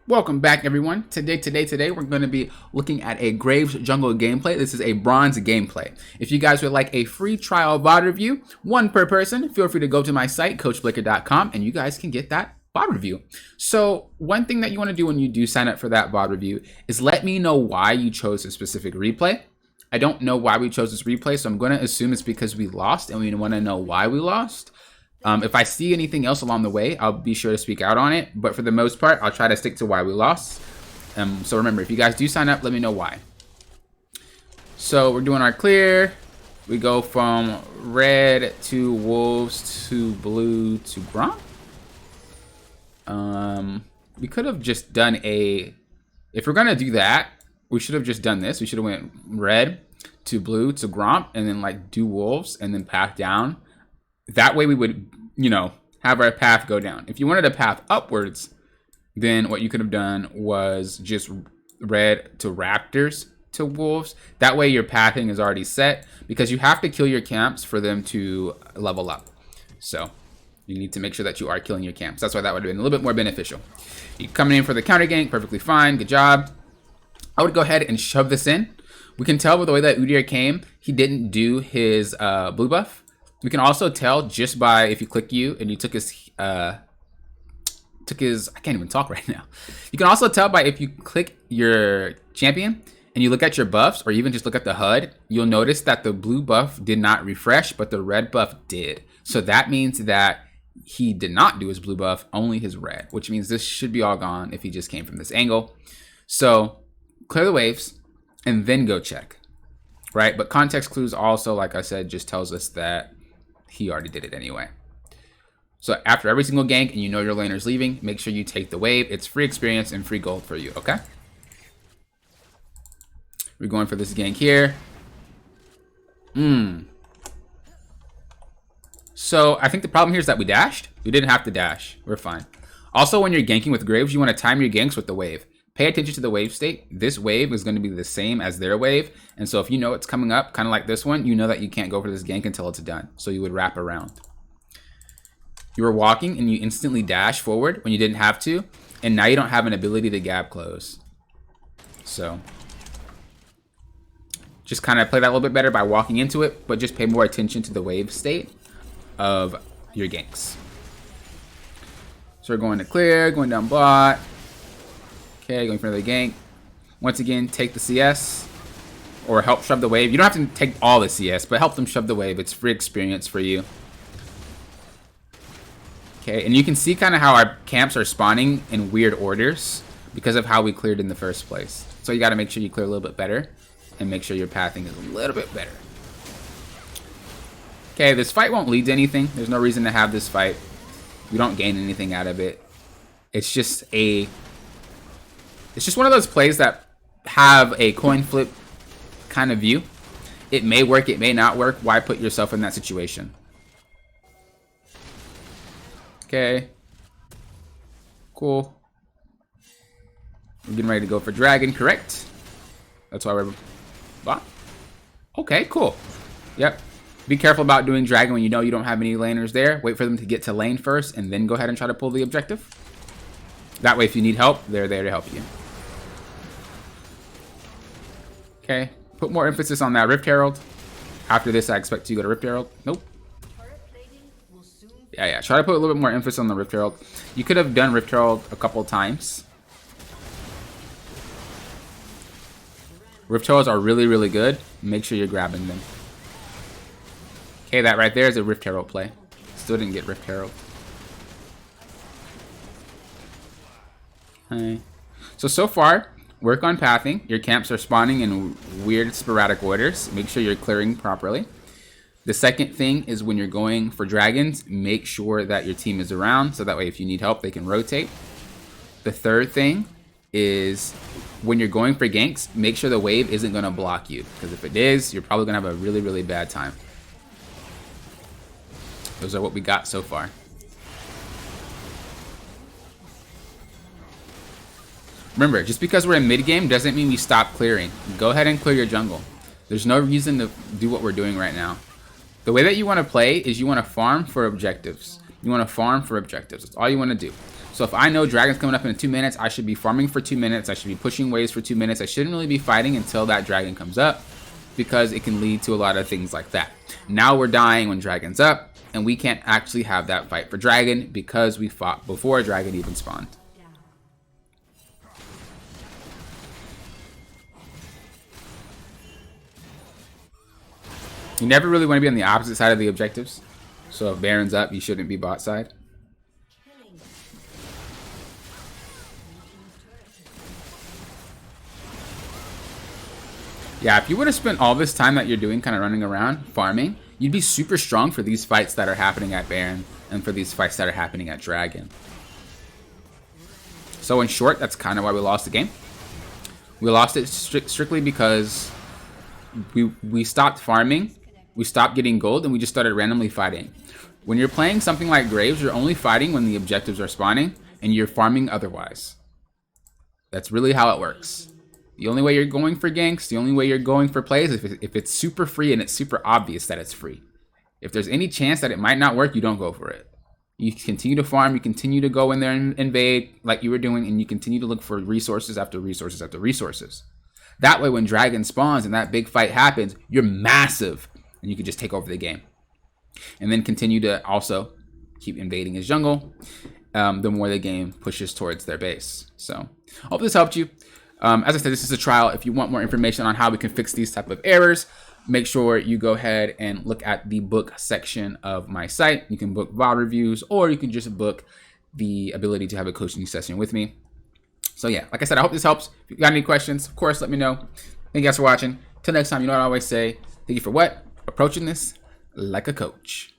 Welcome back, everyone. Today, we're going to be looking at a Graves Jungle gameplay. This is a bronze gameplay. If you guys would like a free trial VOD review, one per person, feel free to go to my site, CoachBlicker.com, and you guys can get that VOD review. So one thing that you want to do when you do sign up for that VOD review is let me know why you chose a specific replay. I don't know why we chose this replay, so I'm going to assume it's because we lost, and we want to know why we lost. If I see anything else along the way, I'll be sure to speak out on it. But for the most part, I'll try to stick to why we lost. So remember, if you guys do sign up, let me know why. So we're doing our clear. We go from red to wolves to blue to Gromp. We could have just done a... If we're going to do that, we should have just done this. We should have went red to blue to Gromp and then like do wolves and then path down. That way we would, have our path go down. If you wanted a path upwards, then what you could have done was just red to raptors to wolves. That way your pathing is already set because you have to kill your camps for them to level up. So you need to make sure that you are killing your camps. That's why that would have been a little bit more beneficial. You coming in for the counter gank, perfectly fine, good job. I would go ahead and shove this in. We can tell by the way that Udyr came, he didn't do his blue buff. We can also tell just by if you click U and you took his I can't even talk right now. You can also tell by if you click your champion and you look at your buffs or even just look at the HUD, you'll notice that the blue buff did not refresh, but the red buff did. So that means that he did not do his blue buff, only his red, which means this should be all gone if he just came from this angle. So clear the waves and then go check, right? But context clues also, like I said, just tells us that he already did it anyway. So after every single gank and you know your laner's leaving, make sure you take the wave. It's free experience and free gold for you, okay? We're going for this gank here. So I think the problem here is that we dashed. We didn't have to dash. We're fine. Also, when you're ganking with Graves, you want to time your ganks with the wave. Pay attention to the wave state. This wave is going to be the same as their wave. And so if you know it's coming up, kind of like this one, you know that you can't go for this gank until it's done. So you would wrap around. You were walking and you instantly dash forward when you didn't have to. And now you don't have an ability to gap close. So just kind of play that a little bit better by walking into it, but just pay more attention to the wave state of your ganks. So we're going to clear, going down bot. Okay, going for another gank. Once again, take the CS or help shove the wave. You don't have to take all the CS, but help them shove the wave. It's free experience for you. Okay, and you can see kind of how our camps are spawning in weird orders because of how we cleared in the first place. So you got to make sure you clear a little bit better and make sure your pathing is a little bit better. Okay, this fight won't lead to anything. There's no reason to have this fight. You don't gain anything out of it. It's just one of those plays that have a coin flip kind of view. It may work, it may not work. Why put yourself in that situation? Okay. Cool. We're getting ready to go for dragon, correct? That's why we're... What? Okay, cool. Yep. Be careful about doing dragon when you know you don't have any laners there. Wait for them to get to lane first and then go ahead and try to pull the objective. That way, if you need help, they're there to help you. Okay, put more emphasis on that Rift Herald. After this, I expect you to go to Rift Herald. Nope. Yeah. Try to put a little bit more emphasis on the Rift Herald. You could have done Rift Herald a couple times. Rift Heralds are really, really good. Make sure you're grabbing them. Okay, that right there is a Rift Herald play. Still didn't get Rift Herald. Okay. So far, work on pathing. Your camps are spawning in weird sporadic orders. Make sure you're clearing properly. The second thing is when you're going for dragons, make sure that your team is around so that way if you need help, they can rotate. The third thing is when you're going for ganks, make sure the wave isn't going to block you. Because if it is, you're probably going to have a really, really bad time. Those are what we got so far. Remember, just because we're in mid-game doesn't mean we stop clearing. Go ahead and clear your jungle. There's no reason to do what we're doing right now. The way that you want to play is you want to farm for objectives. You want to farm for objectives. That's all you want to do. So if I know dragon's coming up in 2 minutes, I should be farming for 2 minutes. I should be pushing waves for 2 minutes. I shouldn't really be fighting until that dragon comes up, because it can lead to a lot of things like that. Now we're dying when dragon's up, and we can't actually have that fight for dragon because we fought before dragon even spawned. You never really want to be on the opposite side of the objectives. So if Baron's up, you shouldn't be bot side. Yeah, if you would have spent all this time that you're doing kind of running around, farming, you'd be super strong for these fights that are happening at Baron and for these fights that are happening at Dragon. So in short, that's kind of why we lost the game. We lost it strictly because we stopped farming, we stopped getting gold, and we just started randomly fighting. When you're playing something like Graves, you're only fighting when the objectives are spawning, and you're farming otherwise. That's really how it works. The only way you're going for ganks, the only way you're going for plays, if it's super free and it's super obvious that it's free. If there's any chance that it might not work, you don't go for it. You continue to farm, you continue to go in there and invade like you were doing, and you continue to look for resources after resources after resources. That way, when Dragon spawns and that big fight happens, you're massive, and you can just take over the game. And then continue to also keep invading his jungle, the more the game pushes towards their base. So, hope this helped you. As I said, this is a trial. If you want more information on how we can fix these type of errors, make sure you go ahead and look at the book section of my site. You can book VOD reviews, or you can just book the ability to have a coaching session with me. So yeah, like I said, I hope this helps. If you got any questions, of course, let me know. Thank you guys for watching. Till next time, you know what I always say. Thank you for what? Approaching this like a coach.